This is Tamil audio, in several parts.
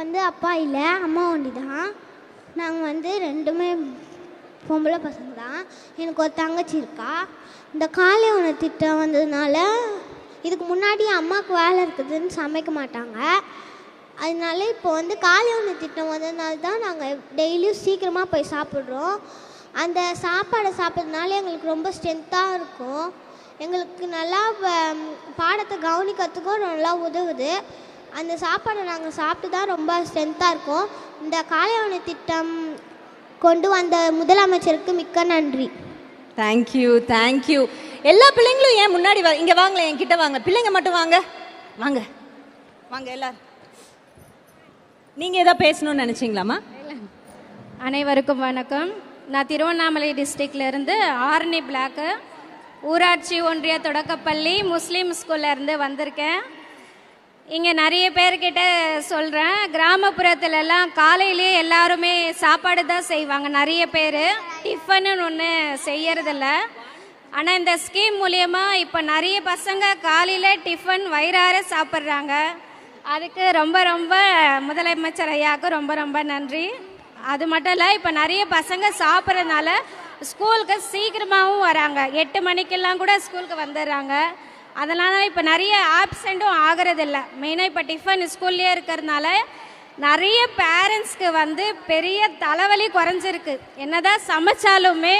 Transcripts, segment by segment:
எனக்கு அப்பா இல்லை, அம்மா ஒண்டி தான். நாங்கள் ரெண்டுமே பொம்பளை பசங்க தான். எனக்கு ஒரு தங்கச்சி இருக்கா. இந்த காலை உணவு திட்டம் வந்ததுனால இதுக்கு முன்னாடி அம்மாவுக்கு வேலை இருக்குதுன்னு சமைக்க மாட்டாங்க. அதனால இப்போ காலை உணவு திட்டம் வந்ததுனால தான் நாங்கள் டெய்லியும் சீக்கிரமாக போய் சாப்பிட்றோம். அந்த சாப்பாடை சாப்பிட்றதுனால எங்களுக்கு ரொம்ப ஸ்ட்ரென்த்தாக இருக்கும். எங்களுக்கு நல்லா பாடத்தை கவனிக்கிறதுக்கும் நல்லா உதவுது. அந்த சாப்பாடை நாங்கள் சாப்பிட்டு தான் ரொம்ப ஸ்ட்ரென்த்தாக இருக்கோம். இந்த காலை உணவு திட்டம் கொண்டு வந்த முதலமைச்சருக்கு மிக்க நன்றி. Thank you thank you. எல்லா பிள்ளைங்களும் ஏன் முன்னாடி இங்கே வாங்களேன், என்கிட்ட வாங்க. பிள்ளைங்க மட்டும் வாங்க வாங்க வாங்க எல்லாரும். நீங்கள் எதாவது பேசணும்னு நினச்சிங்களாம்மா? அனைவருக்கும் வணக்கம். நான் திருவண்ணாமலை டிஸ்ட்ரிக்ட்லேருந்து ஆரணி பிளாக்கு ஊராட்சி ஒன்றிய தொடக்கப்பள்ளி முஸ்லீம் ஸ்கூல்லேருந்து வந்திருக்கேன். இங்கே நிறைய பேர்கிட்ட சொல்கிறேன், கிராமப்புறத்துலலாம் காலையிலே எல்லாருமே சாப்பாடு தான் செய்வாங்க. நிறைய பேர் டிஃபனு ஒன்று செய்யறதில்ல. ஆனால் இந்த ஸ்கீம் மூலயமா இப்போ நிறைய பசங்க காலையில் டிஃபன் வயிறார சாப்பிட்றாங்க. அதுக்கு ரொம்ப ரொம்ப முதலமைச்சர் ஐயாவுக்கு ரொம்ப ரொம்ப நன்றி. அது மட்டும் இல்லை, இப்போ நிறைய பசங்க சாப்பிட்றதுனால ஸ்கூலுக்கு சீக்கிரமாகவும் வராங்க. 8 மணிக்கெல்லாம் கூட ஸ்கூலுக்கு வந்துடுறாங்க. அதனால் இப்போ நிறைய ஆப்சண்ட்டும் ஆகிறதில்ல. மெயினாக இப்போ டிஃபன் ஸ்கூல்லேயே இருக்கிறதுனால நிறைய பேரண்ட்ஸ்க்கு பெரிய தலைவலி குறைஞ்சிருக்கு. என்னதான் சமைச்சாலுமே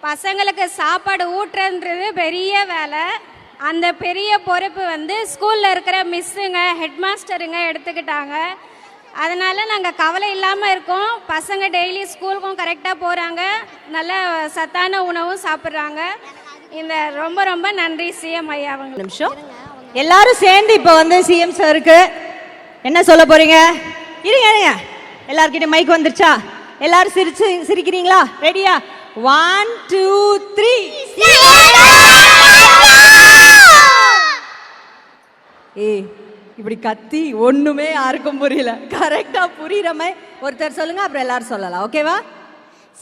பசங்களுக்கு சாப்பாடு ஊட்டுறன்றது பெரிய வேலை. அந்த பெரிய பொறுப்பு ஸ்கூலில் இருக்கிற மிஸ்ஸுங்க ஹெட் மாஸ்டருங்க எடுத்துக்கிட்டாங்க. அதனால் நாங்கள் கவலை இல்லாமல் இருக்கோம். பசங்க டெய்லி ஸ்கூலுக்கும் கரெக்டாக போகிறாங்க, நல்ல சத்தான உணவும் சாப்பிட்றாங்க. இந்த ரொம்ப ரொம்ப நன்றி சிஎம் ஐயா. அவங்க நிமிஷம் எல்லாரும் சேர்ந்து இப்போ சிஎம் சாருக்கு என்ன சொல்ல போறீங்க? இருங்க இருங்க, எல்லார்கிட்ட மைக் வந்துருச்சா? எல்லாரும் சிரிக்கிறீங்களா? ரெடியா? 1 2 3. ஏய், இப்படி கத்தி ஒண்ணுமே யாருக்கும் புரியல. கரெக்டா புரியுற மாதிரி ஒருத்தர் சொல்லுங்க, அப்புறம் எல்லாரும் சொல்லலாம். ஓகேவா?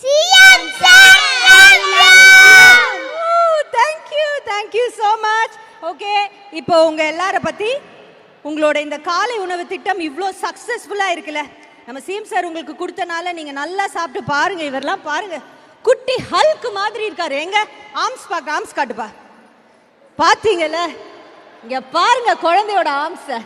CM sir thank you so much. Okay, இப்போ உங்க எல்லார பத்தி உங்களோட இந்த காலை உணவு திட்டம் இவ்வளோ சக்சஸ்ஃபுல்லா இருக்குல்ல, நம்ம சிஎம் சார் உங்களுக்கு கொடுத்தனால நீங்க நல்லா சாப்பிட்டு பாருங்க. இவரெல்லாம் பாருங்க, குட்டி ஹல்க் மாதிரி இருக்காரு. எங்க ஆர்ம்ஸ் காட்டுப்பா. பாத்தீங்கல்ல, இங்க பாருங்க குழந்தையோட ஆர்ம்ஸ.